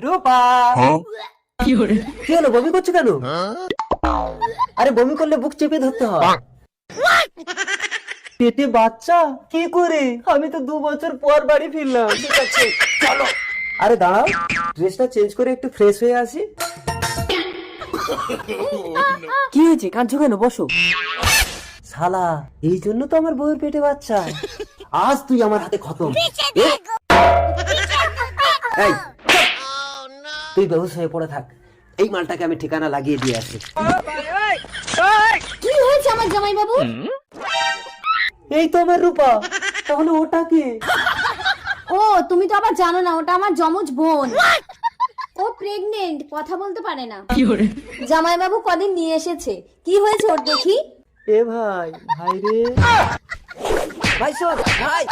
রূপা, কি হলো, বমি করছো কেন? আরে বমি করলে বুক চেপে ধরতে হয়। পেটে বাচ্চা কি করে? আমি তো 2 বছর পর বাড়ি ফিরলাম। ঠিক আছে চলো। আরে দাঁড়াও, ড্রেসটা চেঞ্জ করে একটু ফ্রেশ হয়ে আসি। কি হয়েছে, কাঁদছো কেন? বসো। শালা, এই জন্য তো আমার বউয়ের পেটে বাচ্চা। আজ তুই আমার হাতে খতম। এই, তুই বেহুশ হয়ে পড়ে থাক, এই মালটাকে আমি ঠিকানা লাগিয়ে দিয়ে আসি। কি হয়েছে আমার জামাই বাবু? এই তো আমার রূপা। তাহলে ওটা কি? ও, তুমি তো আবার জানো না, ওটা আমার যমজ বোন। ও প্রেগনেন্ট, কথা বলতে পারে না। জামাই বাবু কদিন নিয়ে এসেছে। কি হয়েছে ওর দেখি? এ ভাই, ভাই রে, ভাই শোন, ভাই।